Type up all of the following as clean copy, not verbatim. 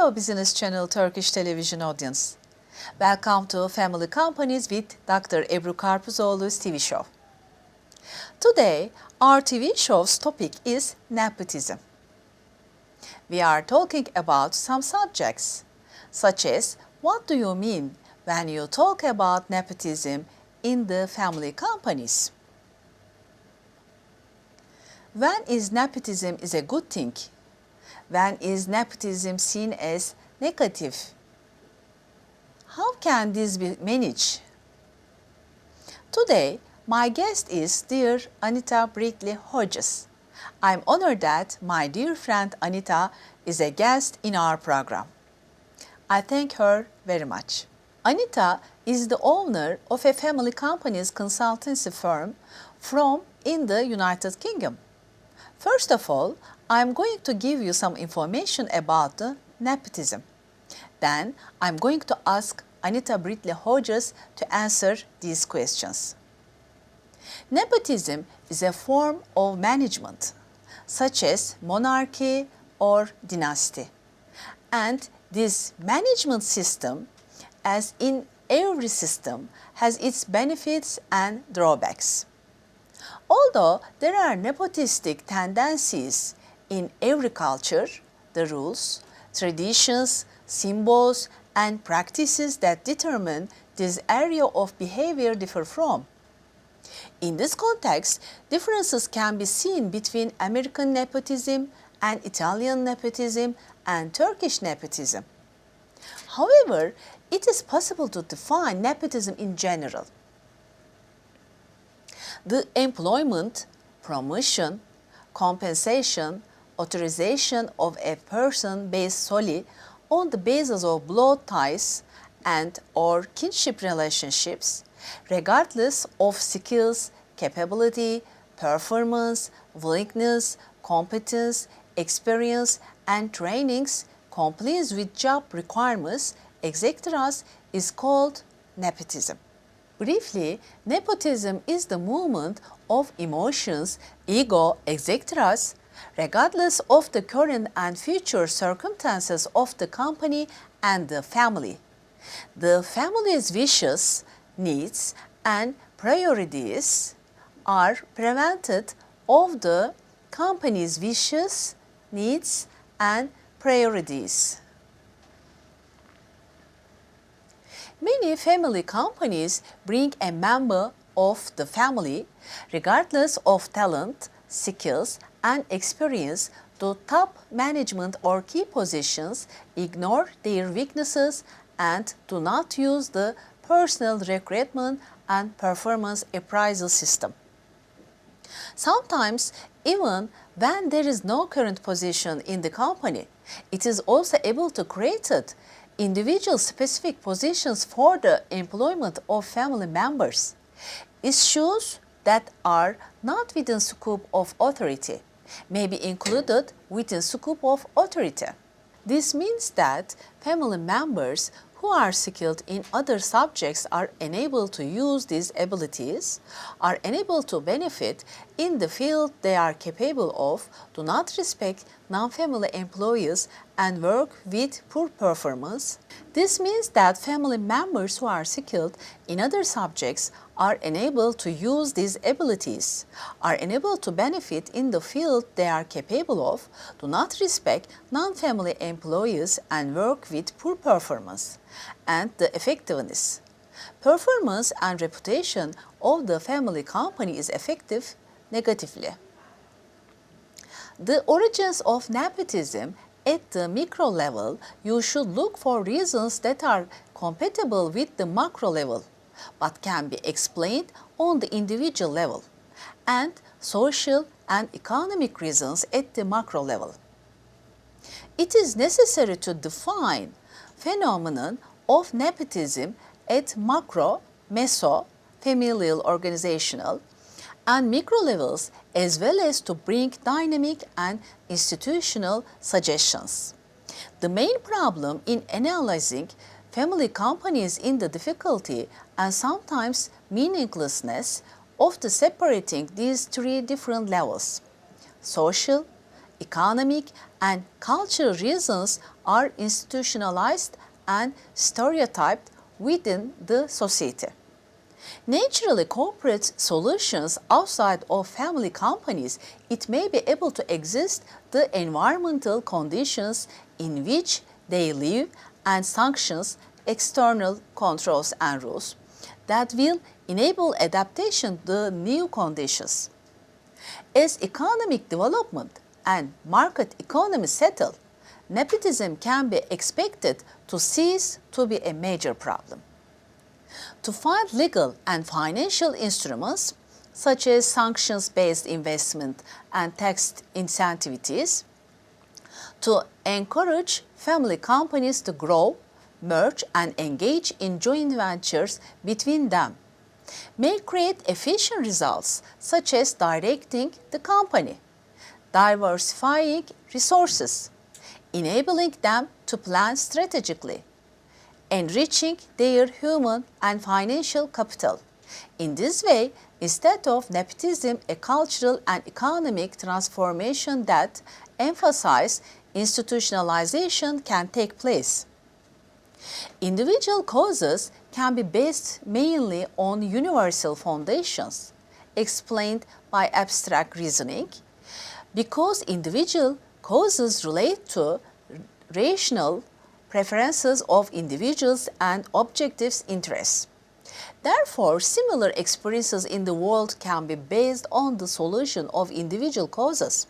Hello Business Channel Turkish television audience. Welcome to Family Companies with Dr. Ebru Karpuzoglu's TV show. Today, our TV show's topic is nepotism. We are talking about some subjects, such as what do you mean when you talk about nepotism in the family companies? When is nepotism is a good thing? When is nepotism seen as negative? How can this be managed? Today, my guest is dear Anita Brightley Hodgets. I'm honored that my dear friend Anita is a guest in our program. I thank her very much. Anita is the owner of a family company's consultancy firm from in the United Kingdom. First of all, I'm going to give you some information about the nepotism. Then I'm going to ask Anita Brightley Hodgets to answer these questions. Nepotism is a form of management, such as monarchy or dynasty. And this management system, as in every system, has its benefits and drawbacks. Although there are nepotistic tendencies in every culture, the rules, traditions, symbols, and practices that determine this area of behavior differ from. In this context, differences can be seen between American nepotism and Italian nepotism and Turkish nepotism. However, it is possible to define nepotism in general. The employment, promotion, compensation, authorization of a person based solely on the basis of blood ties and or kinship relationships, regardless of skills, capability, performance, willingness, competence, experience, and trainings, compliance with job requirements, etc., is called nepotism. Briefly, nepotism is the movement of emotions, ego, etc., regardless of the current and future circumstances of the company and the family. The family's wishes, needs, and priorities are prevented of the company's wishes, needs, and priorities. Many family companies bring a member of the family, regardless of talent, skills, and experience, to top management or key positions, ignore their weaknesses, and do not use the personal recruitment and performance appraisal system. Sometimes, even when there is no current position in the company, it is also able to create individual specific positions for the employment of family members. Issues that are not within scope of authority may be included within scope of authority. This means that family members who are skilled in other subjects are enabled to use these abilities, are enabled to benefit in the field they are capable of, do not respect non-family employees, and work with poor performance. This means that family members who are skilled in other subjects are enabled to use these abilities, are enabled to benefit in the field they are capable of, do not respect non-family employees, and work with poor performance and the effectiveness. Performance and reputation of the family company is affected negatively. The origins of nepotism at the micro level, you should look for reasons that are compatible with the macro level, but can be explained on the individual level, and social and economic reasons at the macro level. It is necessary to define phenomenon of nepotism at macro, meso, familial, organizational, and micro levels, as well as to bring dynamic and institutional suggestions. The main problem in analyzing family companies is the difficulty and sometimes meaninglessness of separating these three different levels: social, economic, and cultural reasons are institutionalized and stereotyped within the society. Naturally, corporate solutions outside of family companies, it may be able to exist the environmental conditions in which they live and sanctions external controls and rules that will enable adaptation to the new conditions. As economic development and market economy settle, nepotism can be expected to cease to be a major problem. To find legal and financial instruments, such as sanctions-based investment and tax incentives, to encourage family companies to grow, merge, and engage in joint ventures between them, may create efficient results, such as directing the company, diversifying resources, enabling them to plan strategically, enriching their human and financial capital. In this way, instead of nepotism, a cultural and economic transformation that emphasizes institutionalization can take place. Individual causes can be based mainly on universal foundations, explained by abstract reasoning, because individual causes relate to rational preferences of individuals and objective interests. Therefore, similar experiences in the world can be based on the solution of individual causes.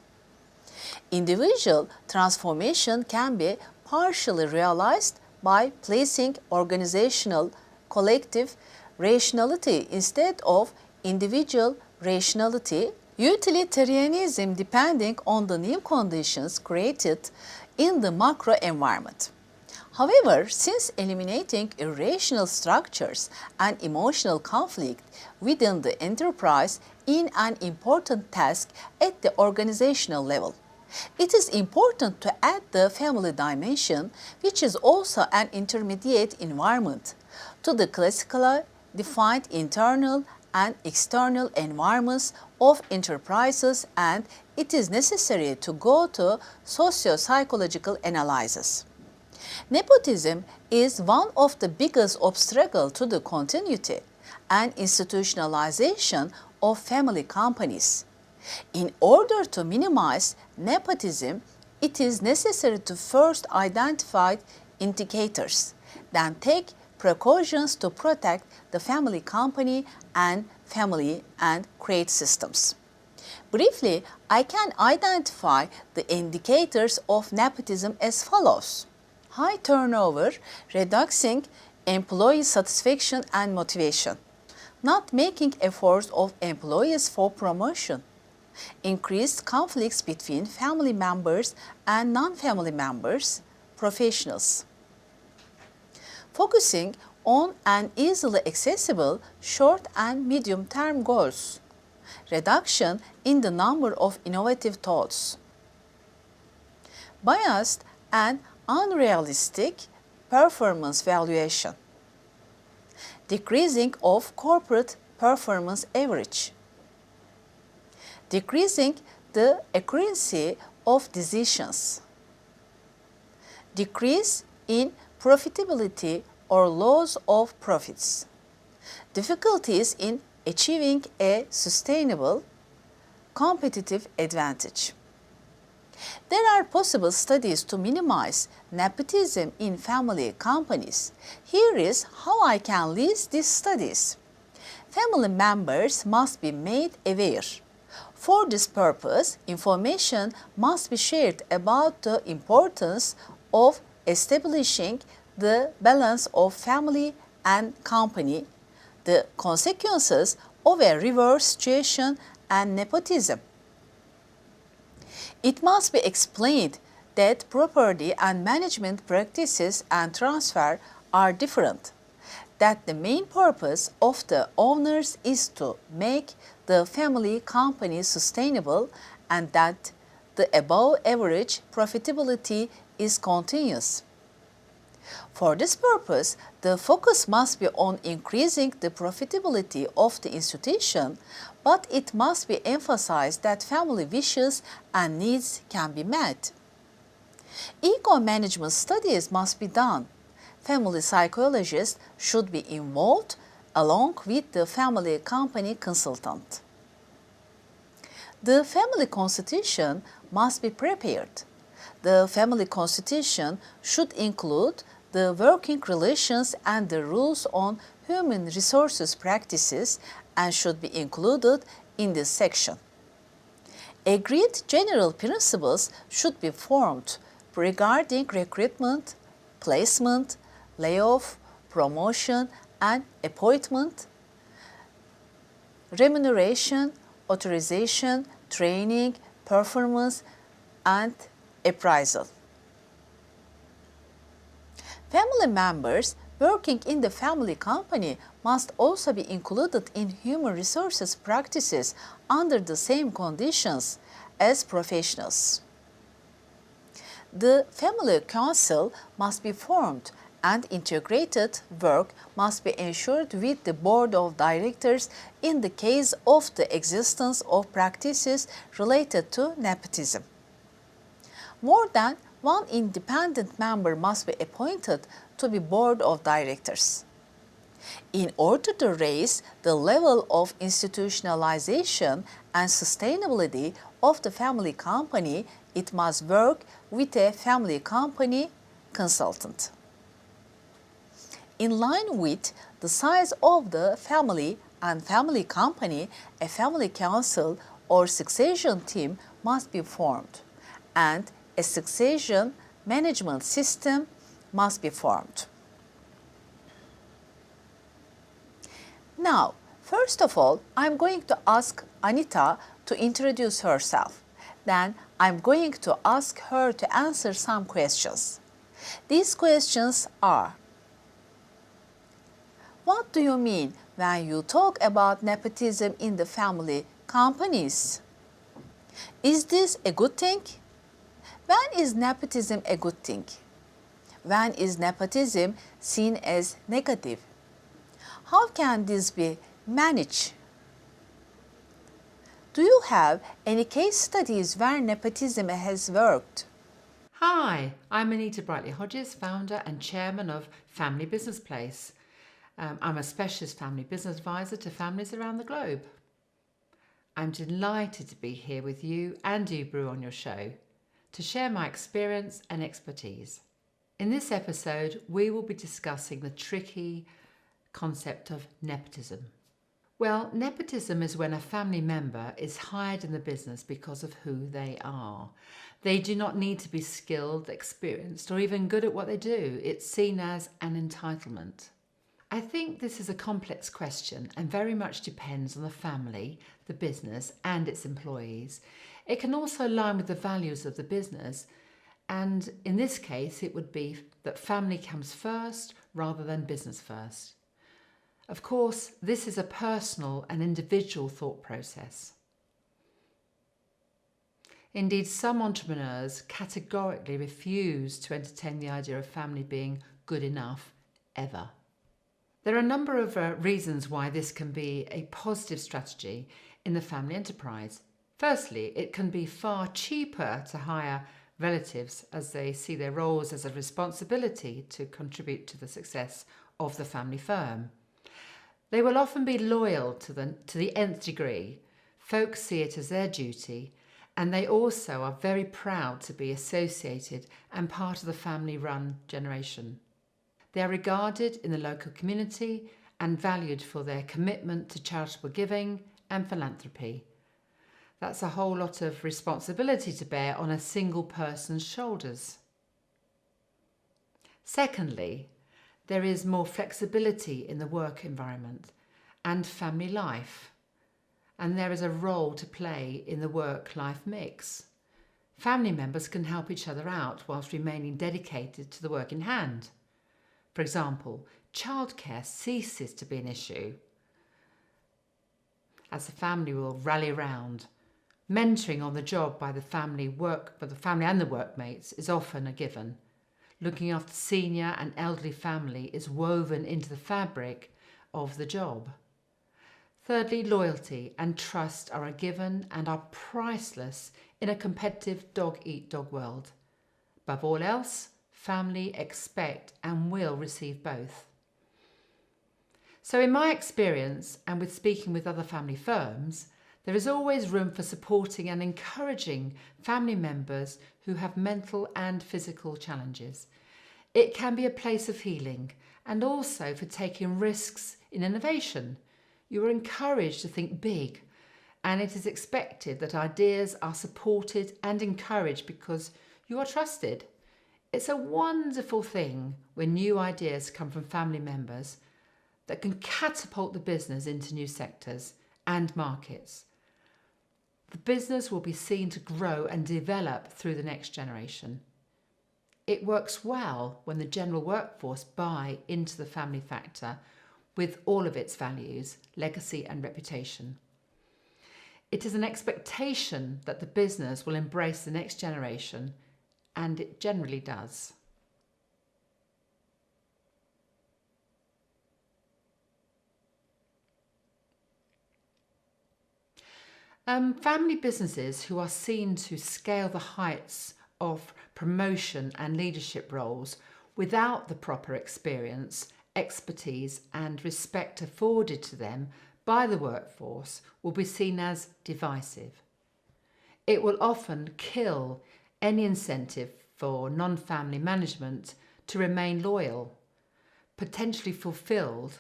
Individual transformation can be partially realized by placing organizational collective rationality instead of individual rationality, utilitarianism depending on the new conditions created in the macro environment. However, since eliminating irrational structures and emotional conflict within the enterprise is an important task at the organizational level, it is important to add the family dimension, which is also an intermediate environment, to the classically defined internal and external environments of enterprises, and it is necessary to go to socio-psychological analysis. Nepotism is one of the biggest obstacles to the continuity and institutionalization of family companies. In order to minimize nepotism, it is necessary to first identify indicators, then take precautions to protect the family company and family and create systems. Briefly, I can identify the indicators of nepotism as follows: high turnover, reducing employee satisfaction and motivation, not making efforts of employees for promotion, increased conflicts between family members and non-family members, professionals, focusing on an easily accessible short and medium-term goals, reduction in the number of innovative thoughts, biased and unrealistic performance valuation, decreasing of corporate performance average, decreasing the accuracy of decisions, decrease in profitability or loss of profits, difficulties in achieving a sustainable competitive advantage. There are possible studies to minimize nepotism in family companies. Here is how I can list these studies. Family members must be made aware. For this purpose, information must be shared about the importance of establishing the balance of family and company, the consequences of a reverse situation and nepotism. It must be explained that property and management practices and transfer are different, that the main purpose of the owners is to make the family company sustainable, and that the above average profitability is continuous. For this purpose, the focus must be on increasing the profitability of the institution, but it must be emphasized that family wishes and needs can be met. Ego management studies must be done. Family psychologists should be involved along with the family company consultant. The family constitution must be prepared. The family constitution should include the working relations and the rules on human resources practices and should be included in this section. Agreed general principles should be formed regarding recruitment, placement, layoff, promotion, and appointment, remuneration, authorization, training, performance, and appraisal. Family members working in the family company must also be included in human resources practices under the same conditions as professionals. The family council must be formed and integrated work must be ensured with the board of directors in the case of the existence of practices related to nepotism. More than one independent member must be appointed to the board of directors. In order to raise the level of institutionalization and sustainability of the family company, it must work with a family company consultant. In line with the size of the family and family company, a family council or succession team must be formed, and a succession management system must be formed. Now, first of all, I'm going to ask Anita to introduce herself. Then I'm going to ask her to answer some questions. These questions are: what do you mean when you talk about nepotism in the family companies? Is this a good thing? When is nepotism a good thing? When is nepotism seen as negative? How can this be managed? Do you have any case studies where nepotism has worked? Hi, I'm Anita Brightley Hodgets, founder and chairman of Family Business Place. I'm a specialist family business advisor to families around the globe. I'm delighted to be here with you and Ebru on your show to share my experience and expertise. In this episode, we will be discussing the tricky concept of nepotism. Well, nepotism is when a family member is hired in the business because of who they are. They do not need to be skilled, experienced, or even good at what they do. It's seen as an entitlement. I think this is a complex question and very much depends on the family, the business, and its employees. It can also align with the values of the business, and in this case, it would be that family comes first rather than business first. Of course, this is a personal and individual thought process. Indeed, some entrepreneurs categorically refuse to entertain the idea of family being good enough ever. There are a number of reasons why this can be a positive strategy in the family enterprise. Firstly, it can be far cheaper to hire relatives as they see their roles as a responsibility to contribute to the success of the family firm. They will often be loyal to the nth degree. Folks see it as their duty, and they also are very proud to be associated and part of the family-run generation. They are regarded in the local community and valued for their commitment to charitable giving and philanthropy. That's a whole lot of responsibility to bear on a single person's shoulders. Secondly, there is more flexibility in the work environment and family life, and there is a role to play in the work-life mix. Family members can help each other out whilst remaining dedicated to the work in hand. For example, childcare ceases to be an issue as the family will rally around. Mentoring on the job by the family and the workmates is often a given. Looking after senior and elderly family is woven into the fabric of the job. Thirdly, loyalty and trust are a given and are priceless in a competitive dog-eat-dog world. Above all else, family expect and will receive both. So in my experience, and with speaking with other family firms, there is always room for supporting and encouraging family members who have mental and physical challenges. It can be a place of healing and also for taking risks in innovation. You are encouraged to think big, and it is expected that ideas are supported and encouraged because you are trusted. It's a wonderful thing when new ideas come from family members that can catapult the business into new sectors and markets. The business will be seen to grow and develop through the next generation. It works well when the general workforce buy into the family factor with all of its values, legacy and reputation. It is an expectation that the business will embrace the next generation, and it generally does. Family businesses who are seen to scale the heights of promotion and leadership roles without the proper experience, expertise and respect afforded to them by the workforce will be seen as divisive. It will often kill any incentive for non-family management to remain loyal, potentially fulfilled,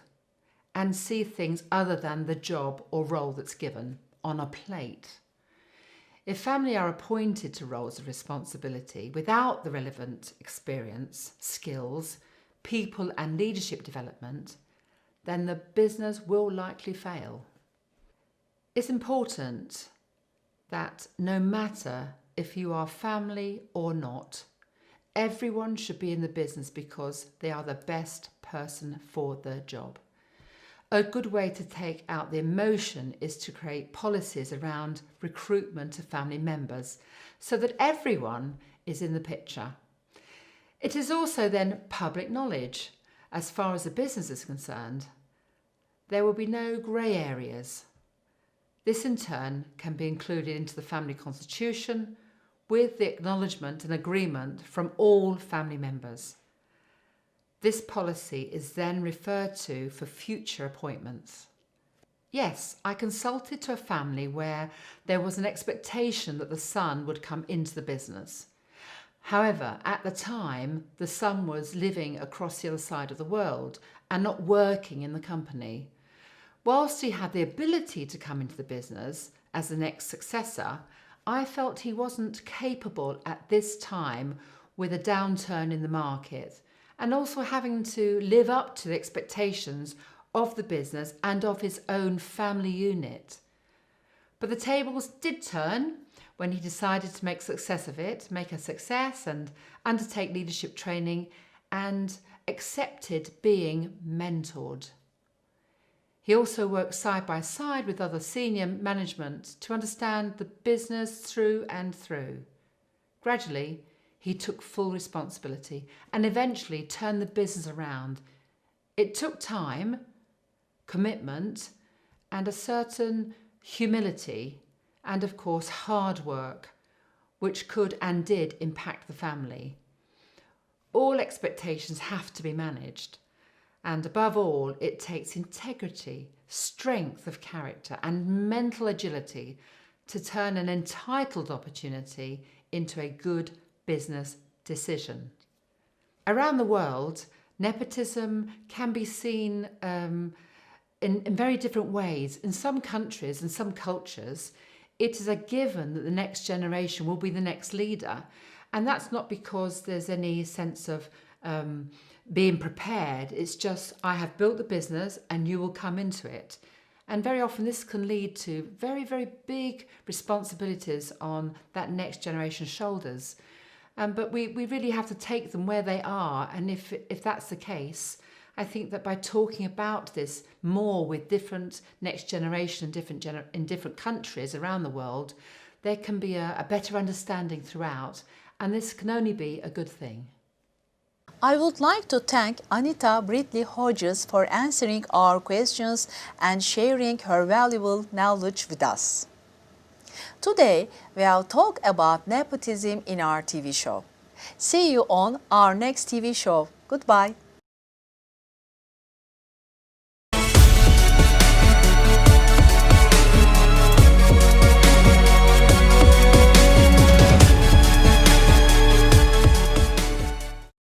and see things other than the job or role that's given on a plate. If family are appointed to roles of responsibility without the relevant experience, skills, people and leadership development, then the business will likely fail. It's important that no matter if you are family or not, everyone should be in the business because they are the best person for the job. A good way to take out the emotion is to create policies around recruitment of family members so that everyone is in the picture. It is also then public knowledge as far as the business is concerned. There will be no grey areas. This in turn can be included into the family constitution with the acknowledgement and agreement from all family members. This policy is then referred to for future appointments. Yes, I consulted to a family where there was an expectation that the son would come into the business. However, at the time, the son was living across the other side of the world and not working in the company. Whilst he had the ability to come into the business as the next successor, I felt he wasn't capable at this time with a downturn in the market and also having to live up to the expectations of the business and of his own family unit. But the tables did turn when he decided to make success of it, make a success and undertake leadership training and accepted being mentored. He also worked side by side with other senior management to understand the business through and through. Gradually, he took full responsibility and eventually turned the business around. It took time, commitment, and a certain humility, and of course hard work, which could and did impact the family. All expectations have to be managed, and above all, it takes integrity, strength of character, and mental agility to turn an entitled opportunity into a good business decision. Around the world, nepotism can be seen in very different ways. In some countries and some cultures, it is a given that the next generation will be the next leader. And that's not because there's any sense of being prepared. It's just, I have built the business and you will come into it. And very often this can lead to very, very big responsibilities on that next generation's shoulders. But we really have to take them where they are. And if that's the case, I think that by talking about this more with different next generation in different countries around the world, there can be a better understanding throughout. And this can only be a good thing. I would like to thank Anita Brightley Hodgets for answering our questions and sharing her valuable knowledge with us. Today, we'll talk about nepotism in our TV show. See you on our next TV show. Goodbye.